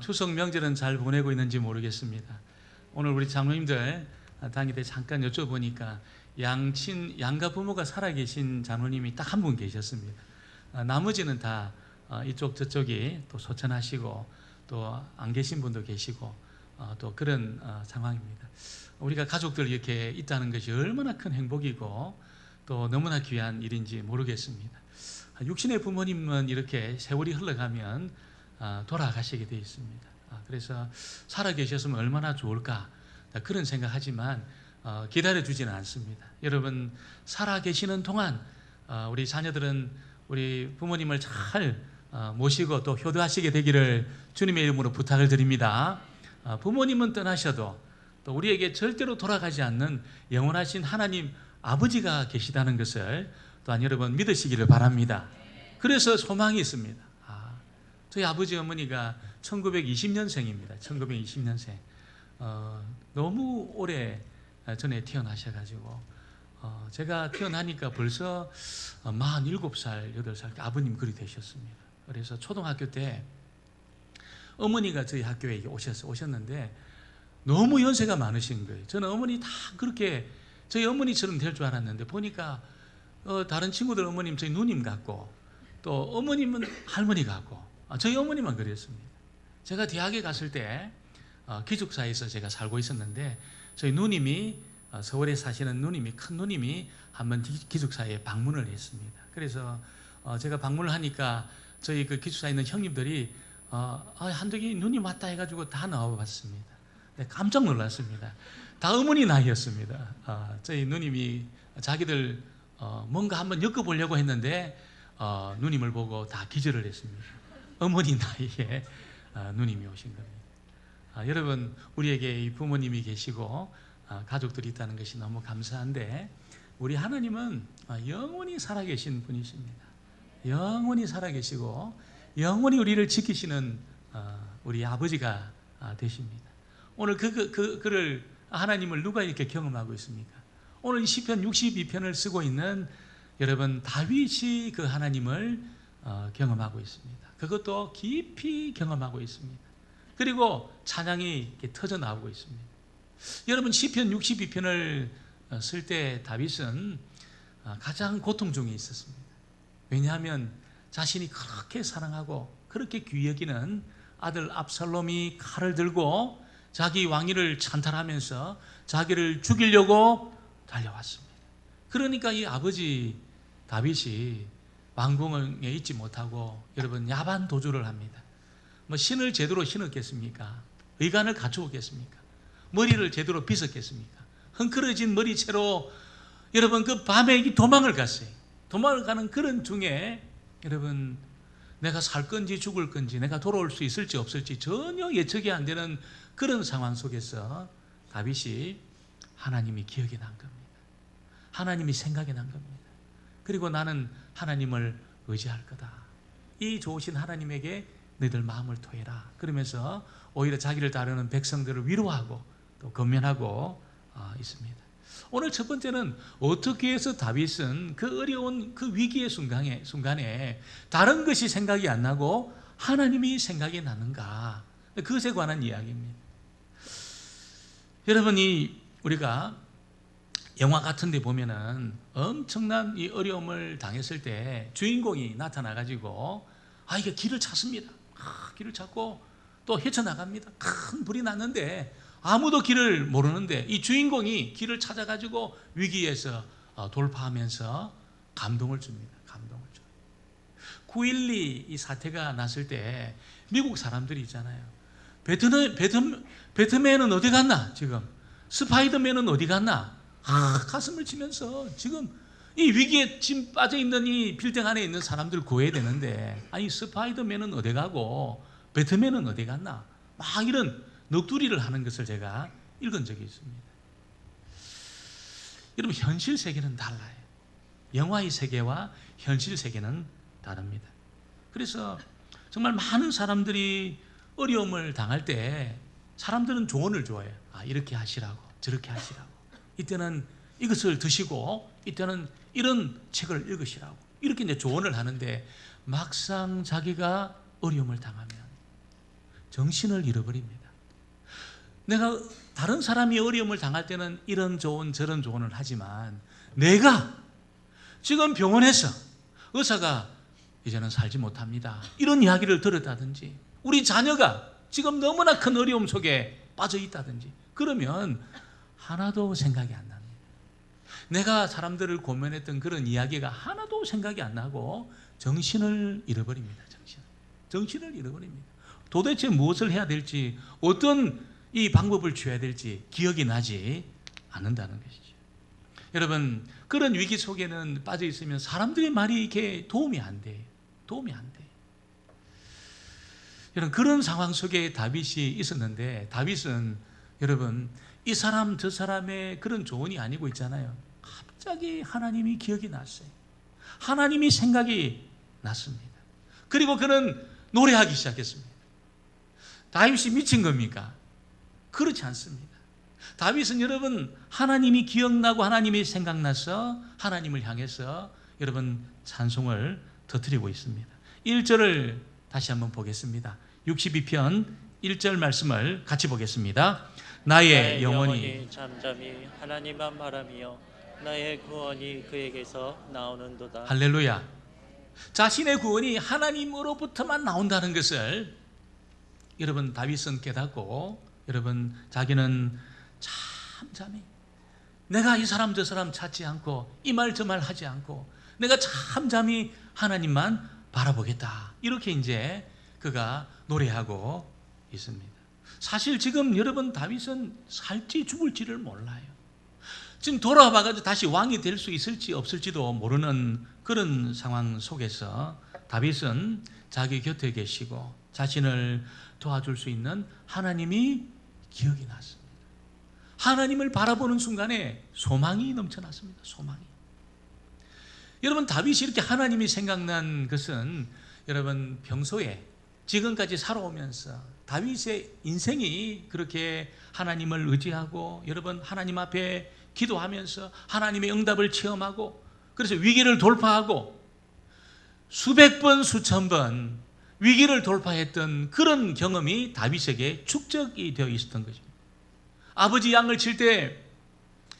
추석 명절은 잘 보내고 있는지 모르겠습니다. 오늘 우리 장로님들 당일에 잠깐 여쭤보니까 양가 부모가 살아계신 장로님이 딱 한 분 계셨습니다. 나머지는 다 이쪽 저쪽이 또 소천하시고 또 안 계신 분도 계시고 또 그런 상황입니다. 우리가 가족들 이렇게 있다는 것이 얼마나 큰 행복이고 또 너무나 귀한 일인지 모르겠습니다. 육신의 부모님은 이렇게 세월이 흘러가면 돌아가시게 되어 있습니다. 그래서 살아계셨으면 얼마나 좋을까 그런 생각하지만 기다려주지는 않습니다. 여러분, 살아계시는 동안 우리 자녀들은 우리 부모님을 잘 모시고 또 효도하시게 되기를 주님의 이름으로 부탁을 드립니다. 부모님은 떠나셔도 또 우리에게 절대로 돌아가지 않는 영원하신 하나님 아버지가 계시다는 것을 또한 여러분 믿으시기를 바랍니다. 그래서 소망이 있습니다. 저희 아버지 어머니가 1920년생입니다. 1920년생. 너무 오래 전에 태어나셔가지고 제가 태어나니까 벌써 47살, 8살 아버님 그리 되셨습니다. 그래서 초등학교 때 어머니가 저희 학교에 오셨는데 너무 연세가 많으신 거예요. 저는 어머니 다 그렇게 저희 어머니처럼 될 줄 알았는데 보니까 다른 친구들 어머님 저희 누님 같고 또 어머님은 할머니 같고 저희 어머니만 그랬습니다. 제가 대학에 갔을 때 기숙사에서 제가 살고 있었는데 저희 누님이 서울에 사시는 누님이 큰 누님이 한번 기숙사에 방문을 했습니다. 그래서 제가 방문을 하니까 저희 그 기숙사에 있는 형님들이 한덕이 누님 왔다 해가지고 다 나와봤습니다. 네, 깜짝 놀랐습니다. 다 어머니 나이였습니다. 저희 누님이 자기들 뭔가 한번 엮어보려고 했는데 누님을 보고 다 기절을 했습니다. 어머니 나이에 누님이 오신 겁니다. 여러분, 우리에게 이 부모님이 계시고 가족들이 있다는 것이 너무 감사한데 우리 하나님은 영원히 살아계신 분이십니다. 영원히 살아계시고 영원히 우리를 지키시는 우리 아버지가 되십니다. 오늘 그를 하나님을 누가 이렇게 경험하고 있습니까? 오늘 이 시편 62편을 쓰고 있는 여러분 다윗이 그 하나님을 경험하고 있습니다. 그것도 깊이 경험하고 있습니다. 그리고 찬양이 이렇게 터져 나오고 있습니다. 여러분 시편 62편을 쓸 때 다윗은 가장 고통 중에 있었습니다. 왜냐하면 자신이 그렇게 사랑하고 그렇게 귀히 여기는 아들 압살롬이 칼을 들고 자기 왕위를 찬탈하면서 자기를 죽이려고 달려왔습니다. 그러니까 이 아버지 다윗이 왕궁에 있지 못하고 여러분 야반 도주를 합니다. 뭐 신을 제대로 신었겠습니까? 의관을 갖추었겠습니까? 머리를 제대로 빗었겠습니까? 헝클어진 머리채로 여러분 그 밤에 도망을 갔어요. 도망을 가는 그런 중에 여러분 내가 살 건지 죽을 건지 내가 돌아올 수 있을지 없을지 전혀 예측이 안 되는 그런 상황 속에서 다윗이 하나님이 기억이 난 겁니다. 하나님이 생각이 난 겁니다. 그리고 나는 하나님을 의지할 거다. 이 좋으신 하나님에게 너희들 마음을 토해라. 그러면서 오히려 자기를 따르는 백성들을 위로하고 또 건면하고 있습니다. 오늘 첫 번째는 어떻게 해서 다윗은 그 어려운 그 위기의 순간에 다른 것이 생각이 안 나고 하나님이 생각이 나는가? 그것에 관한 이야기입니다. 여러분이 우리가 영화 같은 데 보면은 엄청난 이 어려움을 당했을 때 주인공이 나타나가지고 이게 길을 찾습니다. 길을 찾고 또 헤쳐나갑니다. 큰 불이 났는데 아무도 길을 모르는데 이 주인공이 길을 찾아가지고 위기에서 돌파하면서 감동을 줍니다. 감동을 줘요. 9.12 이 사태가 났을 때 미국 사람들이 있잖아요. 배트맨은 어디 갔나? 지금 스파이더맨은 어디 갔나? 가슴을 치면서 지금 이 위기에 지금 빠져있는 이 빌딩 안에 있는 사람들 구해야 되는데 스파이더맨은 어디 가고 배트맨은 어디 갔나? 막 이런 넋두리를 하는 것을 제가 읽은 적이 있습니다. 여러분 현실 세계는 달라요. 영화의 세계와 현실 세계는 다릅니다. 그래서 정말 많은 사람들이 어려움을 당할 때 사람들은 조언을 줘요. 이렇게 하시라고 저렇게 하시라고 이때는 이것을 드시고 이때는 이런 책을 읽으시라고 이렇게 이제 조언을 하는데 막상 자기가 어려움을 당하면 정신을 잃어버립니다. 내가 다른 사람이 어려움을 당할 때는 이런 조언 저런 조언을 하지만 내가 지금 병원에서 의사가 이제는 살지 못합니다, 이런 이야기를 들었다든지, 우리 자녀가 지금 너무나 큰 어려움 속에 빠져 있다든지, 그러면 하나도 생각이 안 납니다. 내가 사람들을 고면했던 그런 이야기가 하나도 생각이 안 나고 정신을 잃어버립니다. 정신을 잃어버립니다. 도대체 무엇을 해야 될지, 어떤 이 방법을 취해야 될지 기억이 나지 않는다는 것이죠. 여러분, 그런 위기 속에는 빠져 있으면 사람들의 말이 이렇게 도움이 안 돼요. 여러분, 그런 상황 속에 다윗이 있었는데, 다윗은 여러분 이 사람 저 사람의 그런 조언이 아니고 있잖아요. 갑자기 하나님이 기억이 났어요. 하나님이 생각이 났습니다. 그리고 그는 노래하기 시작했습니다. 다윗이 미친 겁니까? 그렇지 않습니다. 다윗은 여러분 하나님이 기억나고 하나님이 생각나서 하나님을 향해서 여러분 찬송을 터뜨리고 있습니다. 1절을 다시 한번 보겠습니다. 62편 1절 말씀을 같이 보겠습니다. 나의 영혼이 잠잠히 하나님만 바라며 나의 구원이 그에게서 나오는도다. 할렐루야. 자신의 구원이 하나님으로부터만 나온다는 것을 여러분 다윗은 깨닫고, 여러분 자기는 잠잠히, 내가 이 사람 저 사람 찾지 않고 이 말 저 말 하지 않고 내가 잠잠히 하나님만 바라보겠다, 이렇게 이제 그가 노래하고 있습니다. 사실 지금 여러분 다윗은 살지 죽을지를 몰라요. 지금 돌아와가지고 다시 왕이 될 수 있을지 없을지도 모르는 그런 상황 속에서 다윗은 자기 곁에 계시고 자신을 도와줄 수 있는 하나님이 기억이 났습니다. 하나님을 바라보는 순간에 소망이 넘쳐났습니다. 소망이. 여러분, 다윗이 이렇게 하나님이 생각난 것은 여러분 평소에 지금까지 살아오면서 다윗의 인생이 그렇게 하나님을 의지하고 여러분 하나님 앞에 기도하면서 하나님의 응답을 체험하고, 그래서 위기를 돌파하고 수백 번 수천 번 위기를 돌파했던 그런 경험이 다윗에게 축적이 되어 있었던 것입니다. 아버지 양을 칠 때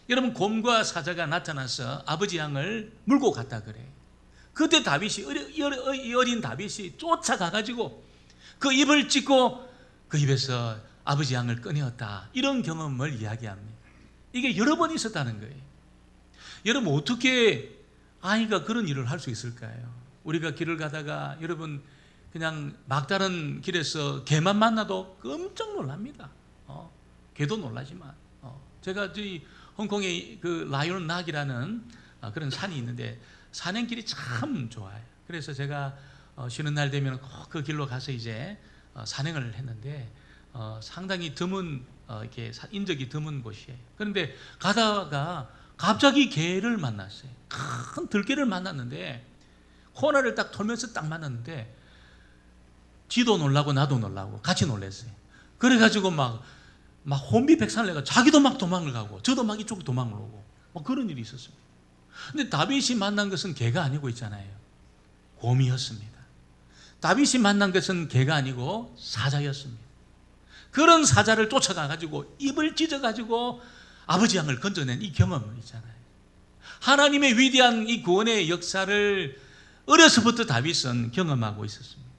여러분 곰과 사자가 나타나서 아버지 양을 물고 갔다 그래. 그때 다윗이 어린 다윗이 쫓아가가지고 그 입을 찢고 그 입에서 아버지 양을 꺼내었다, 이런 경험을 이야기합니다. 이게 여러 번 있었다는 거예요. 여러분, 어떻게 아이가 그런 일을 할 수 있을까요? 우리가 길을 가다가 여러분 그냥 막다른 길에서 개만 만나도 깜짝 놀랍니다. 개도 놀라지만 제가 저희 홍콩에 그 라이온 락이라는 그런 산이 있는데 산행길이 참 좋아요. 그래서 제가 쉬는 날 되면 꼭 그 길로 가서 이제 산행을 했는데 상당히 드문 이렇게 인적이 드문 곳이에요. 그런데 가다가 갑자기 개를 만났어요. 큰 들개를 만났는데 코너를 딱 돌면서 딱 만났는데 지도 놀라고 나도 놀라고 같이 놀랐어요. 그래가지고 막 혼비백산을 자기도 막 도망을 가고 저도 막 이쪽으로 도망을 오고 막 그런 일이 있었습니다. 근데 다윗이 만난 것은 개가 아니고 있잖아요. 곰이었습니다. 다윗이 만난 것은 개가 아니고 사자였습니다. 그런 사자를 쫓아가가지고 입을 찢어가지고 아버지 양을 건져낸 이 경험은 있잖아요. 하나님의 위대한 이 구원의 역사를 어려서부터 다윗은 경험하고 있었습니다.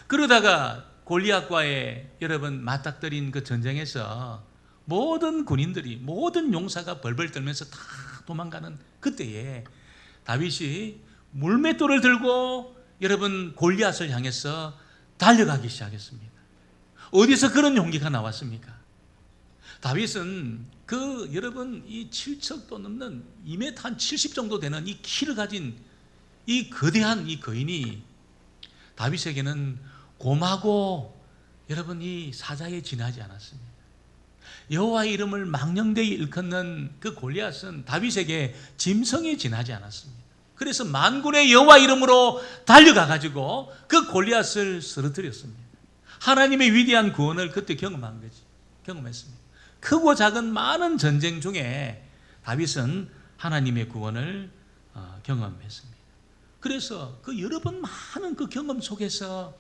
그러다가 골리앗과의 여러분 맞닥뜨린 그 전쟁에서 모든 군인들이, 모든 용사가 벌벌 떨면서 다 도망가는 그때에 다윗이 물맷돌을 들고 여러분 골리앗을 향해서 달려가기 시작했습니다. 어디서 그런 용기가 나왔습니까? 다윗은 그 여러분 이 7척도 넘는 2m 한 70 정도 되는 이 키를 가진 이 거대한 이 거인이 다윗에게는 곰하고 여러분 이 사자에 지나지 않았습니다. 여호와의 이름을 망령되이 일컫는 그 골리앗은 다윗에게 짐승에 지나지 않았습니다. 그래서 만군의 여호와 이름으로 달려가가지고 그 골리앗을 쓰러뜨렸습니다. 하나님의 위대한 구원을 그때 경험했습니다. 크고 작은 많은 전쟁 중에 다윗은 하나님의 구원을 경험했습니다. 그래서 그 여러 번 많은 그 경험 속에서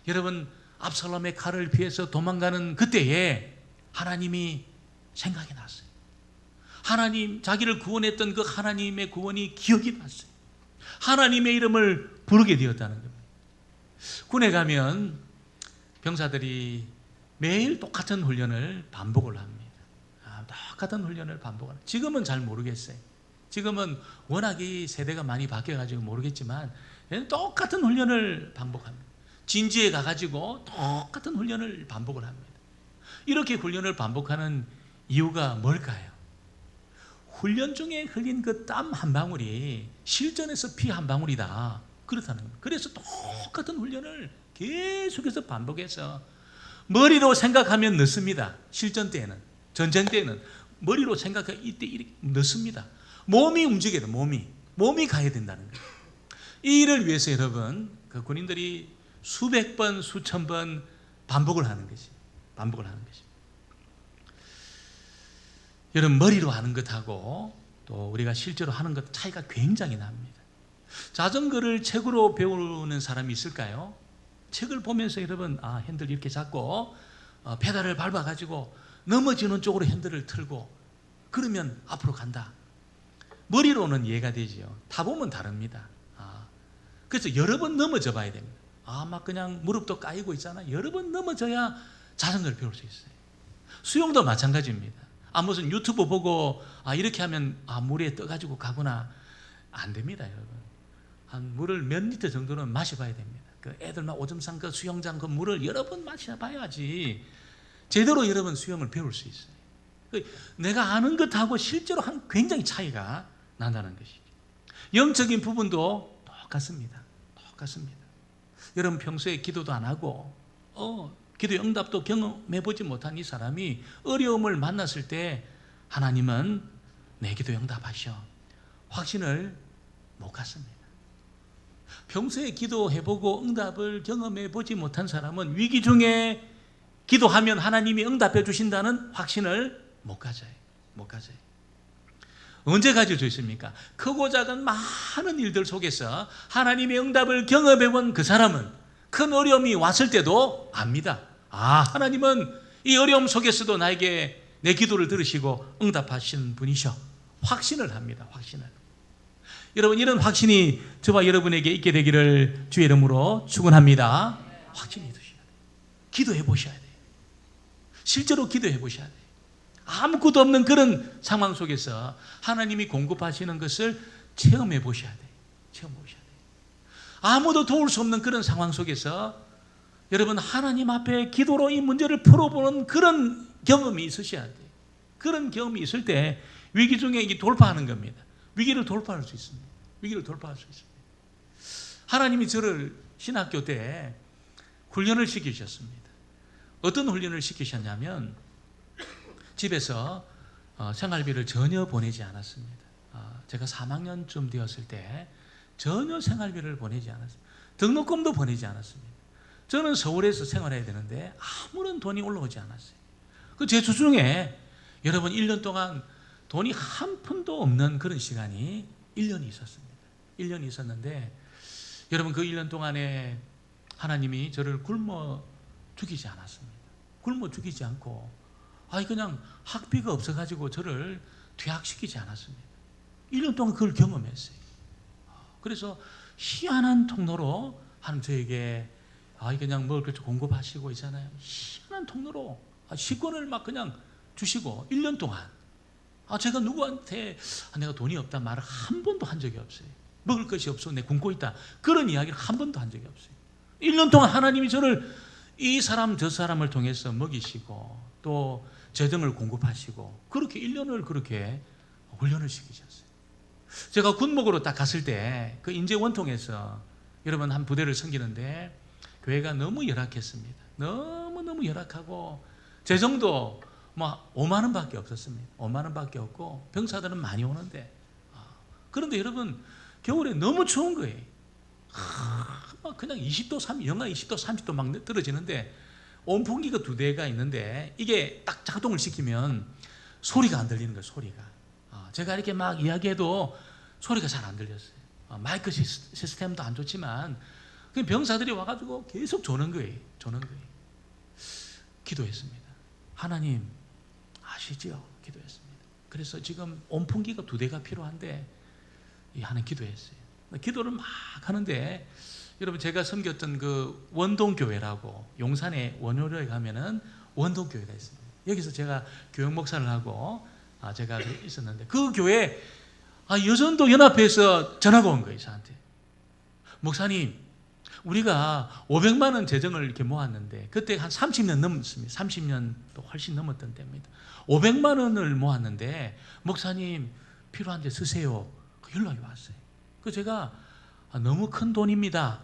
여러분 압살롬의 칼을 피해서 도망가는 그때에 하나님이 생각이 났어요. 하나님, 자기를 구원했던 그 하나님의 구원이 기억이 났어요. 하나님의 이름을 부르게 되었다는 겁니다. 군에 가면 병사들이 매일 똑같은 훈련을 반복을 합니다. 똑같은 훈련을 반복하는. 지금은 잘 모르겠어요. 지금은 워낙 이 세대가 많이 바뀌어가지고 모르겠지만 똑같은 훈련을 반복합니다. 진지에 가가지고 똑같은 훈련을 반복을 합니다. 이렇게 훈련을 반복하는 이유가 뭘까요? 훈련 중에 흘린 그 땀 한 방울이 실전에서 피 한 방울이다. 그렇다는 겁니다. 그래서 똑같은 훈련을 계속해서 반복해서 머리로 생각하면 넣습니다. 실전 때에는, 전쟁 때에는 머리로 생각하면 이때 이렇게 넣습니다. 몸이 움직여야 돼. 몸이 가야 된다는 거예요. 이 일을 위해서 여러분, 그 군인들이 수백 번, 수천 번 반복을 하는 것이, 반복을 하는 것이. 여러분, 머리로 하는 것하고 또 우리가 실제로 하는 것 차이가 굉장히 납니다. 자전거를 책으로 배우는 사람이 있을까요? 책을 보면서 여러분, 핸들 이렇게 잡고 페달을 밟아가지고 넘어지는 쪽으로 핸들을 틀고 그러면 앞으로 간다. 머리로는 이해가 되지요. 타보면 다릅니다. 그래서 여러 번 넘어져 봐야 됩니다. 막 그냥 무릎도 까이고 있잖아. 여러 번 넘어져야 자전거를 배울 수 있어요. 수영도 마찬가지입니다. 무슨 유튜브 보고 이렇게 하면 물에 떠가지고 가구나. 안 됩니다, 여러분. 한 물을 몇 리터 정도는 마셔봐야 됩니다. 그 애들 막 오줌 싼 그 수영장 그 물을 여러 번 마셔봐야지 제대로 여러분 수영을 배울 수 있어요. 내가 아는 것하고 실제로 한 굉장히 차이가 난다는 것이죠. 영적인 부분도 똑같습니다. 여러분 평소에 기도도 안 하고 기도의 응답도 경험해보지 못한 이 사람이 어려움을 만났을 때 하나님은 내 기도에 응답하셔. 확신을 못 갖습니다. 평소에 기도해보고 응답을 경험해보지 못한 사람은 위기 중에 기도하면 하나님이 응답해 주신다는 확신을 못 가져요. 언제 가질 수 있습니까? 크고 작은 많은 일들 속에서 하나님의 응답을 경험해본 그 사람은 큰 어려움이 왔을 때도 압니다. 하나님은 이 어려움 속에서도 나에게 내 기도를 들으시고 응답하시는 분이셔. 확신을 합니다. 여러분, 이런 확신이 저와 여러분에게 있게 되기를 주의 이름으로 축원합니다. 확신이 있으셔야 돼요. 기도해 보셔야 돼요. 실제로 기도해 보셔야 돼요. 아무것도 없는 그런 상황 속에서 하나님이 공급하시는 것을 체험해 보셔야 돼요. 아무도 도울 수 없는 그런 상황 속에서 여러분 하나님 앞에 기도로 이 문제를 풀어보는 그런 경험이 있으셔야 돼요. 그런 경험이 있을 때 위기 중에 이게 돌파하는 겁니다. 위기를 돌파할 수 있습니다. 하나님이 저를 신학교 때 훈련을 시키셨습니다. 어떤 훈련을 시키셨냐면 집에서 생활비를 전혀 보내지 않았습니다. 제가 3학년쯤 되었을 때 전혀 생활비를 보내지 않았습니다. 등록금도 보내지 않았습니다. 저는 서울에서 생활해야 되는데 아무런 돈이 올라오지 않았어요. 제 주중에 여러분 1년 동안 돈이 한 푼도 없는 그런 시간이 1년이 있었습니다. 1년이 있었는데 여러분 그 1년 동안에 하나님이 저를 굶어 죽이지 않았습니다. 굶어 죽이지 않고 그냥 학비가 없어가지고 저를 퇴학시키지 않았습니다. 1년 동안 그걸 경험했어요. 그래서 희한한 통로로 하나님 저에게 그냥 먹을 것 공급하시고 있잖아요. 희한한 통로로 식권을 막 그냥 주시고 1년 동안 제가 누구한테 내가 돈이 없단 말을 한 번도 한 적이 없어요. 먹을 것이 없어 내 굶고 있다 그런 이야기를 한 번도 한 적이 없어요. 1년 동안 하나님이 저를 이 사람 저 사람을 통해서 먹이시고 또 재정을 공급하시고 그렇게 1년을 그렇게 훈련을 시키셨어요. 제가 군목으로 딱 갔을 때 그 인제 원통에서 여러분 한 부대를 섬기는데 교회가 너무 열악했습니다. 너무 열악하고 재정도 5만 원밖에 없었습니다. 5만 원밖에 없고 병사들은 많이 오는데 그런데 여러분 겨울에 너무 추운 거예요. 그냥 20도, 영하 20도, 30도 막 떨어지는데 온풍기가 2대가 있는데 이게 딱 작동을 시키면 소리가 안 들리는 거예요. 소리가. 제가 이렇게 막 이야기해도 소리가 잘 안 들렸어요. 마이크 시스템도 안 좋지만 병사들이 와가지고 계속 조는 거예요. 기도했습니다. 하나님 아시지요? 기도했습니다. 그래서 지금 온풍기가 2대가 필요한데 하는 기도했어요. 기도를 막 하는데 여러분 제가 섬겼던 그 원동교회라고 용산에 원효로에 가면은 원동교회가 있습니다. 여기서 제가 교육 목사를 하고 제가 있었는데 그 교회 여전도 연합회에서 전화가 온 거예요. 저한테. 목사님 우리가 500만 원 재정을 이렇게 모았는데 그때 한 30년 넘었습니다. 30년도 훨씬 넘었던 때입니다. 500만 원을 모았는데 목사님 필요한데 쓰세요. 그 연락이 왔어요. 그 제가 너무 큰 돈입니다.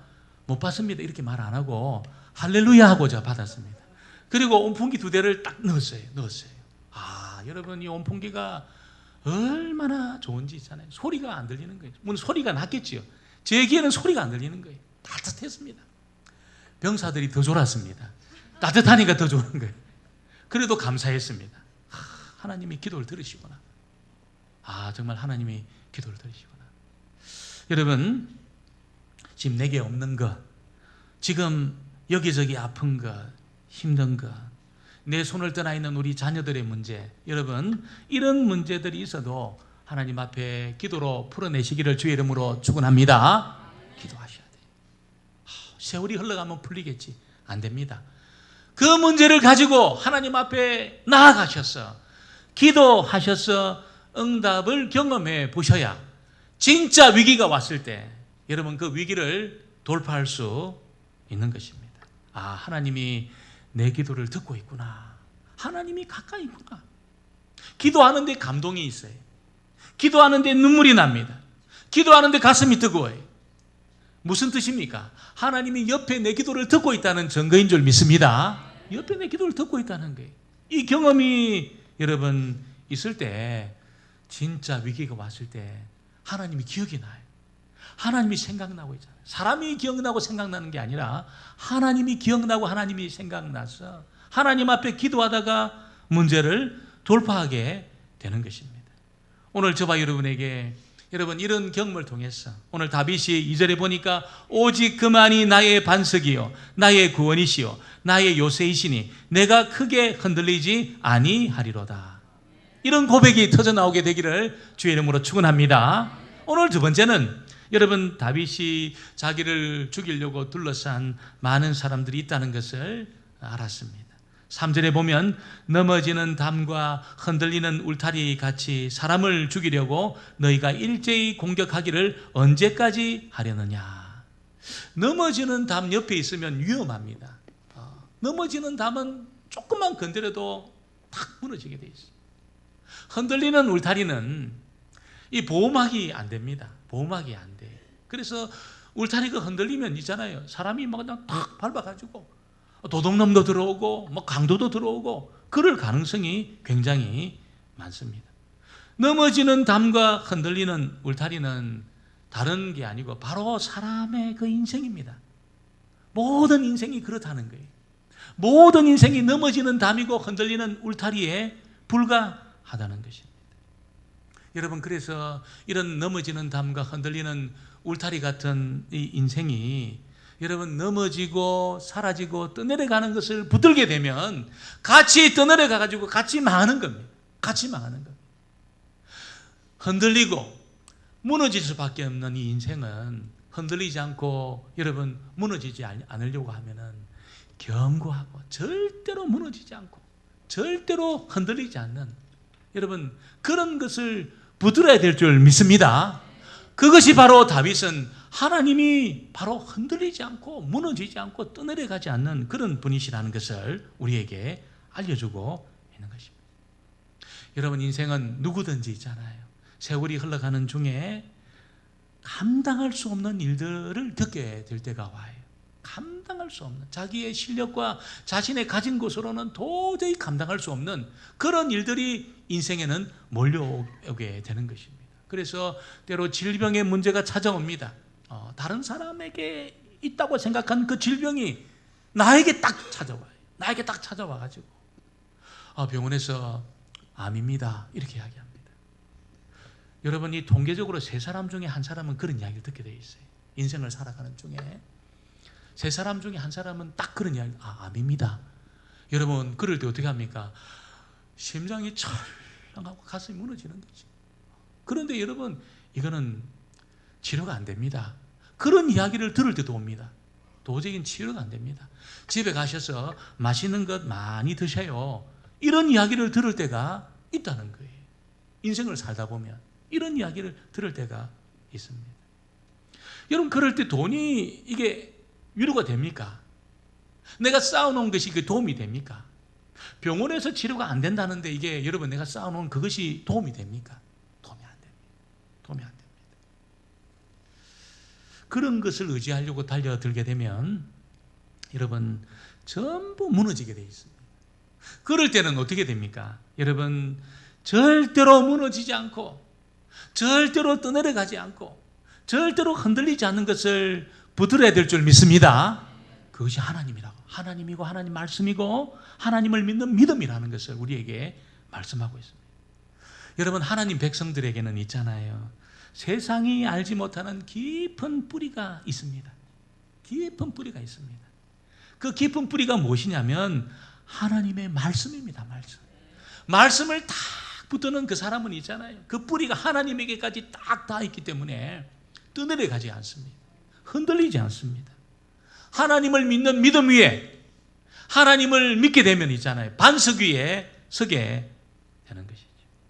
못 받습니다. 이렇게 말 안 하고 할렐루야 하고 제가 받았습니다. 그리고 온풍기 2대를 딱 넣었어요. 여러분 이 온풍기가 얼마나 좋은지 있잖아요. 소리가 안 들리는 거예요. 물론 소리가 났겠지요. 제 귀에는 소리가 안 들리는 거예요. 따뜻했습니다. 병사들이 더 졸았습니다. 따뜻하니까 더 좋은 거예요. 그래도 감사했습니다. 하나님이 기도를 들으시구나. 정말 하나님이 기도를 들으시구나. 여러분 지금 내게 없는 것, 지금 여기저기 아픈 것, 힘든 것, 내 손을 떠나 있는 우리 자녀들의 문제, 여러분 이런 문제들이 있어도 하나님 앞에 기도로 풀어내시기를 주의 이름으로 축원합니다. 기도하셔야 돼요. 세월이 흘러가면 풀리겠지. 안 됩니다. 그 문제를 가지고 하나님 앞에 나아가셔서 기도하셔서 응답을 경험해 보셔야 진짜 위기가 왔을 때 여러분 그 위기를 돌파할 수 있는 것입니다. 하나님이 내 기도를 듣고 있구나. 하나님이 가까이 있구나. 기도하는데 감동이 있어요. 기도하는데 눈물이 납니다. 기도하는데 가슴이 뜨거워요. 무슨 뜻입니까? 하나님이 옆에 내 기도를 듣고 있다는 증거인 줄 믿습니다. 옆에 내 기도를 듣고 있다는 거예요. 이 경험이 여러분 있을 때 진짜 위기가 왔을 때 하나님이 기억이 나요. 하나님이 생각나고 있잖아요. 사람이 기억나고 생각나는 게 아니라 하나님이 기억나고 하나님이 생각나서 하나님 앞에 기도하다가 문제를 돌파하게 되는 것입니다. 오늘 저와 여러분에게 여러분 이런 경험을 통해서 오늘 다윗이 2절에 보니까 오직 그만이 나의 반석이요 나의 구원이시요 나의 요새이시니 내가 크게 흔들리지 아니하리로다. 이런 고백이 터져나오게 되기를 주의 이름으로 축원합니다. 오늘 2번째는 여러분 다윗이 자기를 죽이려고 둘러싼 많은 사람들이 있다는 것을 알았습니다. 3절에 보면 넘어지는 담과 흔들리는 울타리 같이 사람을 죽이려고 너희가 일제히 공격하기를 언제까지 하려느냐. 넘어지는 담 옆에 있으면 위험합니다. 넘어지는 담은 조금만 건드려도 탁 무너지게 돼 있어요. 흔들리는 울타리는 이 보호막이 안 됩니다. 보호막이 안 돼. 그래서 울타리가 흔들리면 있잖아요. 사람이 막 그냥 탁 밟아가지고 도둑놈도 들어오고 뭐 강도도 들어오고 그럴 가능성이 굉장히 많습니다. 넘어지는 담과 흔들리는 울타리는 다른 게 아니고 바로 사람의 그 인생입니다. 모든 인생이 그렇다는 거예요. 모든 인생이 넘어지는 담이고 흔들리는 울타리에 불과하다는 것입니다. 여러분 그래서 이런 넘어지는 담과 흔들리는 울타리 같은 이 인생이 여러분 넘어지고 사라지고 떠내려가는 것을 붙들게 되면 같이 떠내려가 가지고 같이 망하는 겁니다. 같이 망하는 겁니다. 흔들리고 무너질 수밖에 없는 이 인생은 흔들리지 않고 여러분 무너지지 않으려고 하면은 견고하고 절대로 무너지지 않고 절대로 흔들리지 않는 여러분 그런 것을 붙들어야 될 줄 믿습니다. 그것이 바로 다윗은 하나님이 바로 흔들리지 않고 무너지지 않고 떠내려가지 않는 그런 분이시라는 것을 우리에게 알려주고 있는 것입니다. 여러분 인생은 누구든지 있잖아요. 세월이 흘러가는 중에 감당할 수 없는 일들을 겪게 될 때가 와요. 감당할 수 없는 자기의 실력과 자신의 가진 것으로는 도저히 감당할 수 없는 그런 일들이 인생에는 몰려오게 되는 것입니다. 그래서 때로 질병의 문제가 찾아옵니다. 다른 사람에게 있다고 생각한 그 질병이 나에게 딱 찾아와요. 나에게 딱 찾아와가지고 병원에서 암입니다 이렇게 이야기합니다. 여러분 이 통계적으로 3사람 중에 1사람은 그런 이야기를 듣게 되어 있어요. 인생을 살아가는 중에 3사람 중에 1사람은 딱 그런 이야기, 암입니다. 여러분 그럴 때 어떻게 합니까? 심장이 철렁하고 가슴이 무너지는 거지. 그런데 여러분 이거는 치료가 안 됩니다. 그런 이야기를 들을 때도 옵니다. 도저히 치료가 안 됩니다. 집에 가셔서 맛있는 것 많이 드세요. 이런 이야기를 들을 때가 있다는 거예요. 인생을 살다 보면 이런 이야기를 들을 때가 있습니다. 여러분 그럴 때 돈이 이게 위로가 됩니까? 내가 쌓아놓은 것이 그 도움이 됩니까? 병원에서 치료가 안 된다는데 이게 여러분 내가 쌓아놓은 그것이 도움이 됩니까? 도움이 안 됩니다. 도움이 안 됩니다. 그런 것을 의지하려고 달려들게 되면 여러분 전부 무너지게 돼 있습니다. 그럴 때는 어떻게 됩니까? 여러분 절대로 무너지지 않고 절대로 떠내려가지 않고 절대로 흔들리지 않는 것을 붙들어야 될 줄 믿습니다. 그것이 하나님이라고. 하나님이고 하나님 말씀이고 하나님을 믿는 믿음이라는 것을 우리에게 말씀하고 있습니다. 여러분 하나님 백성들에게는 있잖아요. 세상이 알지 못하는 깊은 뿌리가 있습니다. 깊은 뿌리가 있습니다. 그 깊은 뿌리가 무엇이냐면 하나님의 말씀입니다. 말씀을 딱 붙드는 그 사람은 있잖아요. 그 뿌리가 하나님에게까지 딱 닿아 있기 때문에 떠내려가지 않습니다. 흔들리지 않습니다. 하나님을 믿는 믿음 위에 하나님을 믿게 되면 있잖아요. 반석 위에 서게 되는 것이죠.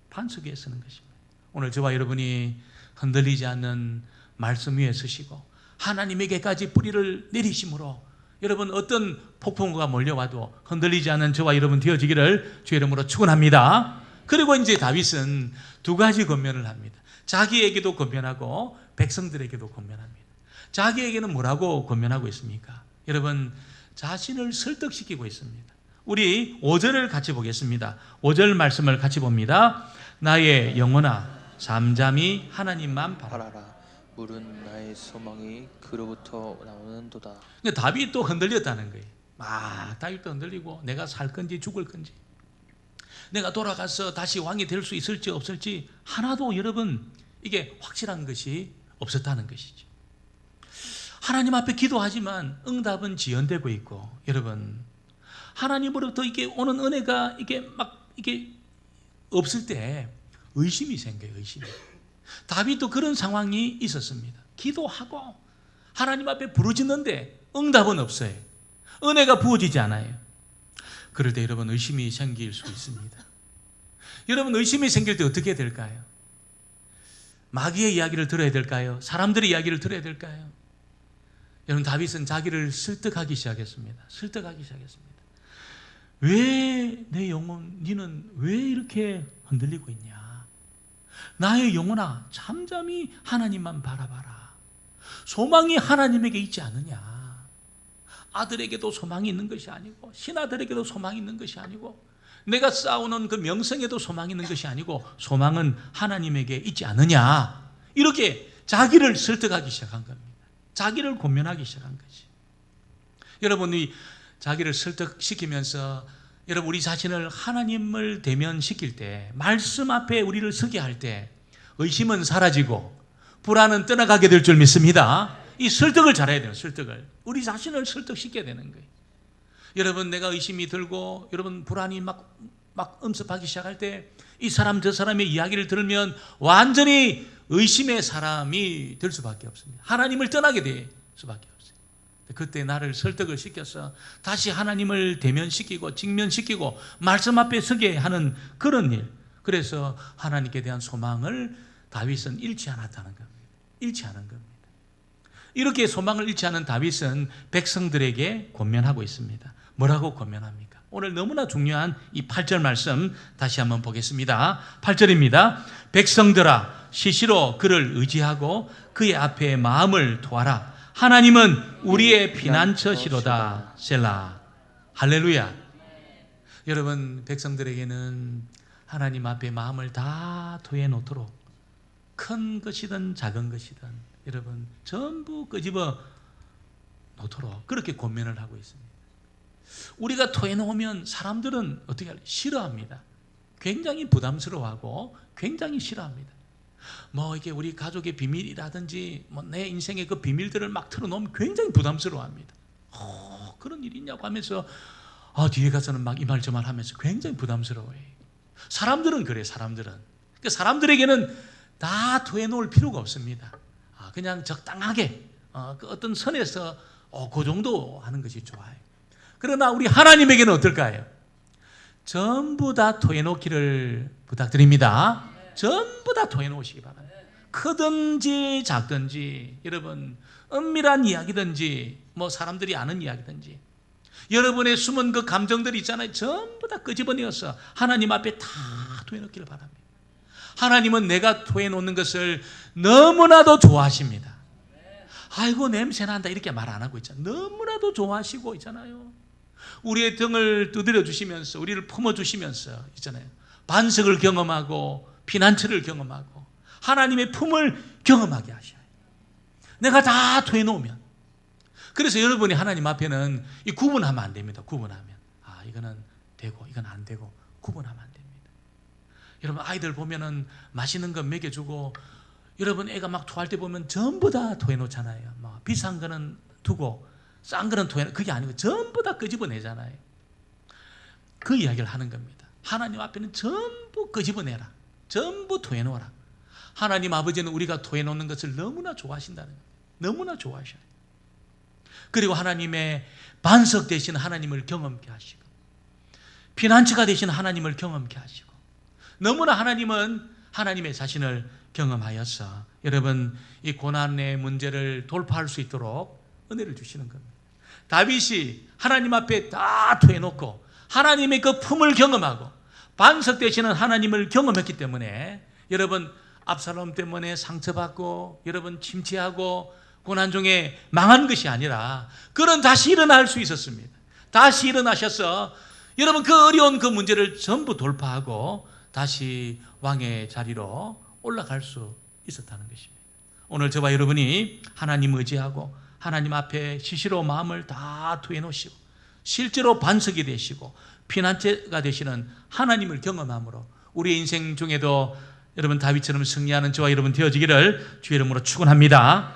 반석 위에 서는 것입니다. 오늘 저와 여러분이 흔들리지 않는 말씀 위에 서시고 하나님에게까지 뿌리를 내리심으로 여러분 어떤 폭풍우가 몰려와도 흔들리지 않는 저와 여러분 되어지기를 주의 이름으로 축원합니다. 그리고 이제 다윗은 두 가지 권면을 합니다. 자기에게도 권면하고 백성들에게도 권면합니다. 자기에게는 뭐라고 권면하고 있습니까? 여러분 자신을 설득시키고 있습니다. 우리 5절을 같이 보겠습니다. 5절 말씀을 같이 봅니다. 나의 영혼아 잠잠히 하나님만 바라라. 물은 나의 소망이 그로부터 나오는도다. 그러니까 다윗도 흔들렸다는 거예요. 다윗도 흔들리고 내가 살 건지 죽을 건지 내가 돌아가서 다시 왕이 될 수 있을지 없을지 하나도 여러분 이게 확실한 것이 없었다는 것이죠. 하나님 앞에 기도하지만 응답은 지연되고 있고 여러분 하나님으로부터 이게 오는 은혜가 이게 막 이게 없을 때 의심이 생겨요. 의심이. 다윗도 그런 상황이 있었습니다. 기도하고 하나님 앞에 부르짖는데 응답은 없어요. 은혜가 부어지지 않아요. 그럴 때 여러분 의심이 생길 수 있습니다. 여러분 의심이 생길 때 어떻게 될까요? 마귀의 이야기를 들어야 될까요? 사람들의 이야기를 들어야 될까요? 여러분 다윗은 자기를 설득하기 시작했습니다. 왜 내 영혼 니는 왜 이렇게 흔들리고 있냐? 나의 영혼아 잠잠히 하나님만 바라봐라. 소망이 하나님에게 있지 않느냐? 아들에게도 소망이 있는 것이 아니고 신하들에게도 소망이 있는 것이 아니고 내가 쌓아오는 그 명성에도 소망이 있는 것이 아니고 소망은 하나님에게 있지 않느냐? 이렇게 자기를 설득하기 시작한 겁니다. 자기를 권면하기 시작한 거지. 여러분이 자기를 설득시키면서 여러분 우리 자신을 하나님을 대면시킬 때 말씀 앞에 우리를 서게 할 때 의심은 사라지고 불안은 떠나가게 될 줄 믿습니다. 이 설득을 잘해야 돼요. 설득을. 우리 자신을 설득시켜야 되는 거예요. 여러분 내가 의심이 들고 여러분 불안이 막 엄습하기 시작할 때 이 사람 저 사람의 이야기를 들으면 완전히 의심의 사람이 될 수밖에 없습니다. 하나님을 떠나게 될 수밖에 없어요. 그때 나를 설득을 시켜서 다시 하나님을 대면시키고 직면시키고 말씀 앞에 서게 하는 그런 일. 그래서 하나님께 대한 소망을 다윗은 잃지 않았다는 겁니다. 잃지 않은 겁니다. 이렇게 소망을 잃지 않은 다윗은 백성들에게 권면하고 있습니다. 뭐라고 권면합니까? 오늘 너무나 중요한 이 8절 말씀 다시 한번 보겠습니다. 8절입니다. 백성들아 시시로 그를 의지하고 그의 앞에 마음을 토하라. 하나님은 우리의 피난처시로다. 셀라. 할렐루야. 여러분 백성들에게는 하나님 앞에 마음을 다 토해 놓도록 큰 것이든 작은 것이든 여러분 전부 끄집어 놓도록 그렇게 권면을 하고 있습니다. 우리가 토해 놓으면 사람들은 어떻게 할까요? 싫어합니다. 굉장히 부담스러워하고 굉장히 싫어합니다. 뭐 이게 우리 가족의 비밀이라든지 뭐 내 인생의 그 비밀들을 막 털어놓으면 굉장히 부담스러워합니다. 그런 일이 있냐고 하면서 뒤에 가서는 막 이 말 저 말 하면서 굉장히 부담스러워해요. 사람들은 그래, 사람들은. 그러니까 사람들에게는 다 토해놓을 필요가 없습니다. 그냥 적당하게 그 어떤 선에서 그 정도 하는 것이 좋아요. 그러나 우리 하나님에게는 어떨까요? 전부 다 토해놓기를 부탁드립니다. 전부 다 토해놓으시기 바랍니다. 크든지 작든지, 여러분 은밀한 이야기든지 뭐 사람들이 아는 이야기든지, 여러분의 숨은 그 감정들이 있잖아요. 전부 다 끄집어내어서 하나님 앞에 다 토해놓기를 바랍니다. 하나님은 내가 토해놓는 것을 너무나도 좋아하십니다. 아이고 냄새난다 이렇게 말 안 하고 있잖아요. 너무나도 좋아하시고 있잖아요. 우리의 등을 두드려 주시면서 우리를 품어 주시면서 있잖아요. 반석을 경험하고 피난처를 경험하고 하나님의 품을 경험하게 하셔요. 내가 다 토해놓으면. 그래서 여러분이 하나님 앞에는 이 구분하면 안 됩니다. 구분하면 이거는 되고 이건 안 되고 구분하면 안 됩니다. 여러분 아이들 보면은 맛있는 거 먹여주고, 여러분 애가 막 토할 때 보면 전부 다 토해놓잖아요. 뭐 비싼 거는 두고 싼 거는 토해놓고, 그게 아니고 전부 다 끄집어내잖아요. 그 이야기를 하는 겁니다. 하나님 앞에는 전부 끄집어내라, 전부 토해놓아라. 하나님 아버지는 우리가 토해놓는 것을 너무나 좋아하신다는 거예요. 너무나 좋아하셔요. 그리고 하나님의 반석 되신 하나님을 경험케 하시고, 피난처가 되신 하나님을 경험케 하시고, 너무나 하나님은 하나님의 자신을 경험하여서 여러분 이 고난의 문제를 돌파할 수 있도록 은혜를 주시는 겁니다. 다윗이 하나님 앞에 다 토해놓고 하나님의 그 품을 경험하고 반석 되시는 하나님을 경험했기 때문에, 여러분 압살롬 때문에 상처받고 여러분 침체하고 고난 중에 망한 것이 아니라 그는 다시 일어날 수 있었습니다. 다시 일어나셔서 여러분 그 어려운 그 문제를 전부 돌파하고 다시 왕의 자리로 올라갈 수 있었다는 것입니다. 오늘 저와 여러분이 하나님 의지하고 하나님 앞에 시시로 마음을 다 토해놓으시고 실제로 반석이 되시고 피난처가 되시는 하나님을 경험함으로 우리의 인생 중에도 여러분 다윗처럼 승리하는 저와 여러분 되어지기를 주의 이름으로 축원합니다.